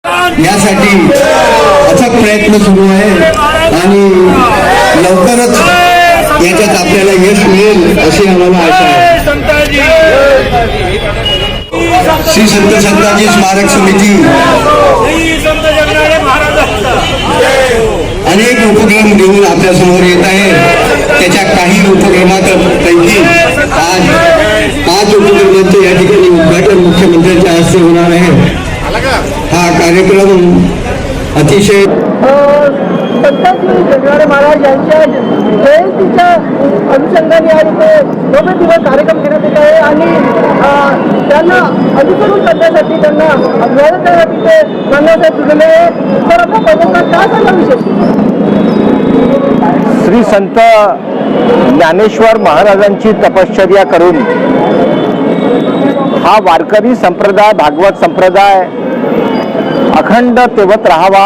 यासाठी अथक प्रयत्न सुरू आहे आणि लवकरच याच्यात आपल्याला यश मिळेल अशी आम्हाला आशा आहे। श्री संत जगनाडे स्मारक समिती अनेक उपक्रम घेऊन आपल्या समोर येत आहे। त्याच्या काही उपक्रमांपैकी आज 5 उपक्रमांचे या ठिकाणी उद्घाटन मुख्यमंत्र्यांच्या हस्ते होणार आहे। हा कार्यक्रम अतिशय संताजी जगनाडे महाराज यांच्या जयंतीच्या अनुषंगाने आज इथे 2 दिवस कार्यक्रम घेण्यात येत आहे आणि त्यांना अनुसरून करण्यासाठी त्यांना अभिवादन करण्यासाठी ते मान्यवर जुळले आहे। तर आता पहिल्यांदा काय सांगा विशेष श्री संत ज्ञानेश्वर महाराजांची तपश्चर्या करून हा वारकरी संप्रदाय, भागवत संप्रदाय अखंड तेवत राहावा,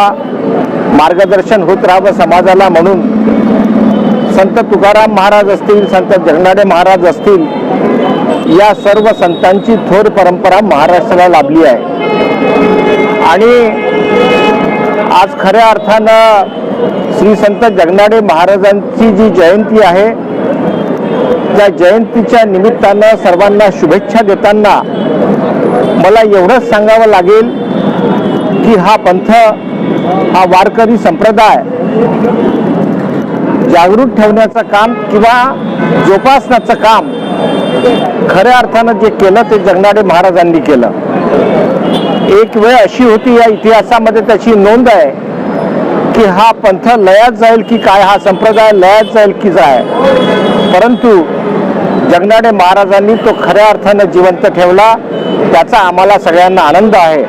मार्गदर्शन होत राहावं समाजाला, म्हणून संत तुकाराम महाराज असतील, संत जगनाडे महाराज असतील, या सर्व संतांची थोर परंपरा महाराष्ट्राला लाभली आहे। आणि आज खऱ्या अर्थानं श्री संत जगनाडे महाराजांची जी जयंती आहे, त्या जयंतीच्या निमित्तानं सर्वांना शुभेच्छा देताना मला एवढंच सांगावं लागेल की हा पंथ, हा वारकरी संप्रदाय जागृत ठेवण्याचं काम किंवा जोपासण्याचं काम खऱ्या अर्थानं जे केलं ते जगनाडे महाराजांनी केलं। एक वेळ अशी होती या इतिहासामध्ये त्याची नोंद आहे की हा पंथ लयात जाईल की काय, हा संप्रदाय लयात जाईल की काय, परंतु जगनाडे महाराजांनी तो खऱ्या अर्थानं जिवंत ठेवला। त्याचा आम्हाला सगळ्यांना आनंद आहे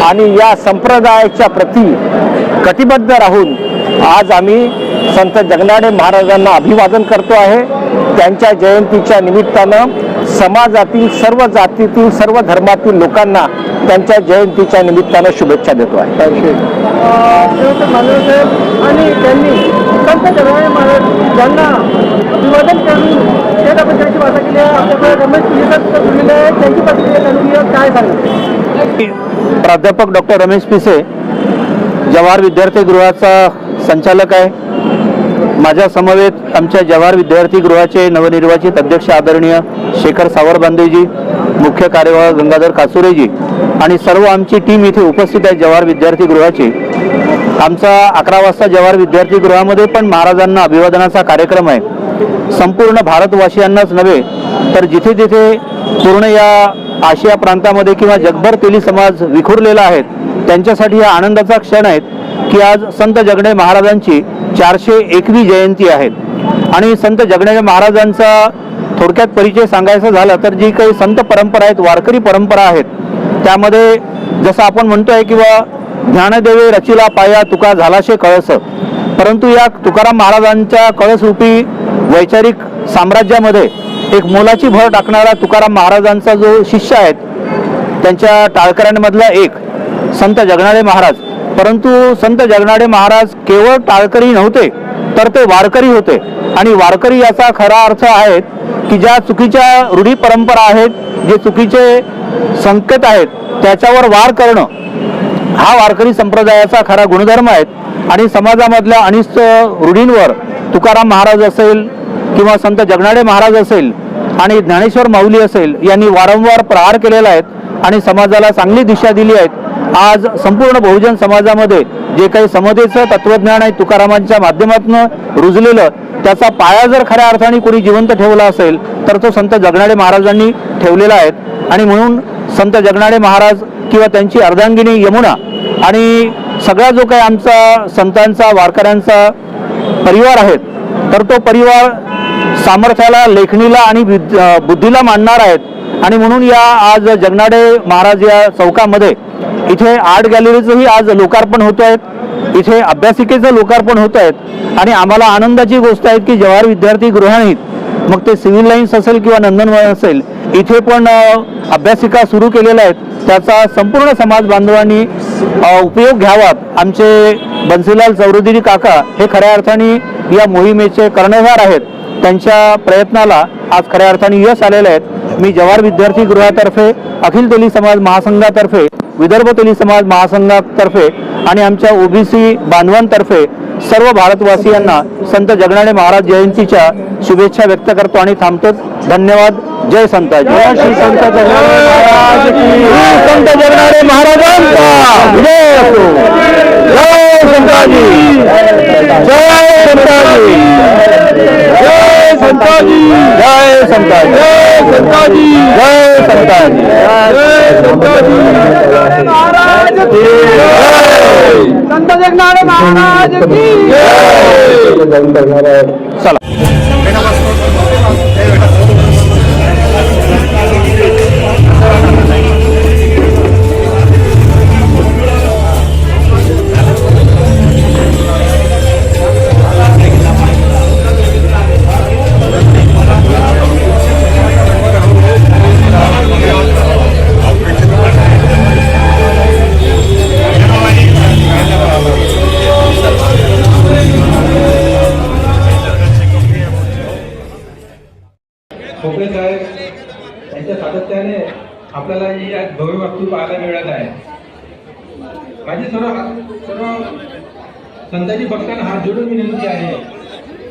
आणि या संप्रदायाच्या प्रती कटिबद्ध राहून आज आम्ही संत जगनाडे महाराजांना अभिवादन करतो आहे। त्यांच्या जयंतीच्या निमित्तानं समाजातील सर्व जातीतील, सर्व धर्मातील लोकांना त्यांच्या जयंतीच्या निमित्तानं शुभेच्छा देतो आहे। आणि त्यांनी संत जगनाडे महाराज यांना अभिवादन करून त्याबद्दलची वाचा केली आहे। आपल्याकडे रमेश पिसे जुळलेले आहेत, त्यांची प्रतिक्रिया जाणून काय सांगितलं। प्राध्यापक डॉक्टर रमेश पिसे, जवाहर विद्यार्थी गृहाचा संचालक आहे। माझ्या समवेत आमच्या जवाहर विद्यार्थी गृहाचे नवनिर्वाचित अध्यक्ष आदरणीय शेखर सावरबांदेजी, मुख्य कार्यवाह गंगाधर कासुरेजी आणि सर्व आमची टीम इथे उपस्थित आहे जवाहर विद्यार्थी गृहाची। आमचा 11 वाजता जवाहर विद्यार्थी गृहामध्ये पण महाराजांना अभिवादनाचा कार्यक्रम आहे। संपूर्ण भारतवासियांनाच नव्हे तर जिथे जिथे पूर्ण या आशिया प्रांतामध्ये किंवा जगभर तेली समाज विखुरलेला आहे त्यांच्यासाठी हा आनंदाचा क्षण आहे की आज संत जगनाडे महाराजांची 401वी जयंती आहे। आणि संत जगनाडे महाराजांचा थोडक्यात परिचय सांगायचा झाला तर जी काही संत परंपरा आहेत, वारकरी परंपरा आहेत, त्यामध्ये जसं आपण म्हणतोय किंवा ज्ञानदेवे रचिला पाया तुका झालाशे कळस, परंतु या तुकाराम महाराजांच्या कळसरूपी वैचारिक साम्राज्यामध्ये एक मोलाची भर टाकणारा तुकाराम महाराजांचा जो शिष्य आहे, त्यांच्या टाळकऱ्यांमधला एक संत जगनाडे महाराज, परंतु संत जगनाडे महाराज केवळ टाळकरी नव्हते तर ते वारकरी होते। आणि वारकरी याचा खरा अर्थ आहे की ज्या चुकीच्या रूढी परंपरा आहेत, जे चुकीचे संकेत आहेत त्याच्यावर वार करणं, हा वारकरी संप्रदायाचा खरा गुणधर्म आहे। आणि समाजामधल्या अनिष्ट रूढींवर तुकाराम महाराज असेल किंवा संत जगनाडे महाराज असेल आणि ज्ञानेश्वर माऊली असेल यांनी वारंवार प्रहार केलेला आहे आणि समाजाला चांगली दिशा दिली आहे। आज संपूर्ण बहुजन समाजामध्ये जे काही समतेचं तत्वज्ञान आहे तुकारामांच्या माध्यमातून रुजलेलं, त्याचा पाया जर खऱ्या अर्थाने कोणी जिवंत ठेवला असेल तर तो संत जगनाडे महाराजांनी ठेवलेला आहे। आणि म्हणून संत जगनाडे महाराज किंवा त्यांची अर्धांगिनी यमुना आणि सगळा जो काही आमचा संतांचा वारकऱ्यांचा परिवार आहे तर तो परिवार सामर्थ्याला, लेखणीला आणि बुद्धीला मानणार आहेत। आणि म्हणून या आज जगनाडे महाराज या चौकामध्ये इथे आर्ट गॅलरीचंही आज लोकार्पण होत आहे, इथे अभ्यासिकेचं लोकार्पण होत आहे। आणि आम्हाला आनंदाची गोष्ट आहे की जवाहर विद्यार्थी गृहाने, मग ते सिव्हिल लाईन्स असेल किंवा नंदनवन असेल, इथे पण अभ्यासिका सुरू केलेल्या आहेत। त्याचा संपूर्ण समाज बांधवांनी उपयोग घ्यावा। आमचे बन्सीलाल चौधरी काका हे खऱ्या अर्थाने या मोहिमेचे कर्णधार आहेत, त्यांच्या प्रयत्नाला आज खऱ्या अर्थाने यश आलेले आहेत। मी जवाहर विद्यार्थी गृहातर्फे अखिल तेली समाज महासंघातर्फे विदर्भ तेली समाज महासंघातर्फे आणि आमच्या ओबीसी बांधवांतर्फे सर्व भारतवासियांना संत जगनाडे महाराज जयंतीच्या शुभेच्छा व्यक्त करतो आणि थांबतो. धन्यवाद. जय संताजी. जय श्री संत जगनाडे महाराज की. संत जगनाडे महाराजांचा जय असो. जय संताजी. जय संताजी. जय संताजी. जय संताजी. जय संताजी. जय संताजी. जय संताजी. महाराज की जय. संत जगनाडे महाराज की जय. चला. खोपडे साहेब यांच्या सातत्याने आपल्याला ही आज भव्य वास्तू पाहायला मिळत आहे. माझी सर्व संताजी भक्तांना हात जोडून विनंती आहे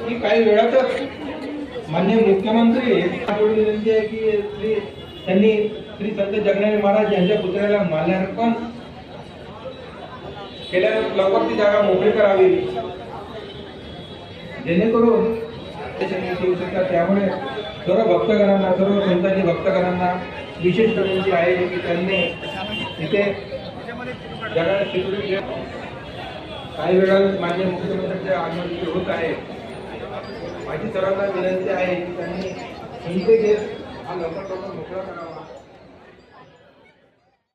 की काही वेळातच माननीय मुख्यमंत्री हात जोडून विनंती आहे की त्यांनी श्री संत जगनाडे महाराज यांच्या पुतळ्याला माल्यार्पण केल्यानंतर लवकर ती जागा मोकळी करावी जेणेकरून येऊ शकतात. त्यामुळे सर्व भक्तगणांना सर्व संतांनी भक्तगणांना विशेष विनंती आहे की त्यांनी इथे जगाला सिक्युरिटी काही वेळा मान्य मुख्यमंत्र्यांचे आगमन होत आहे. माझी सर्वांना विनंती आहे की त्यांनी इथे गेट हा लवकर मोकळा करावा.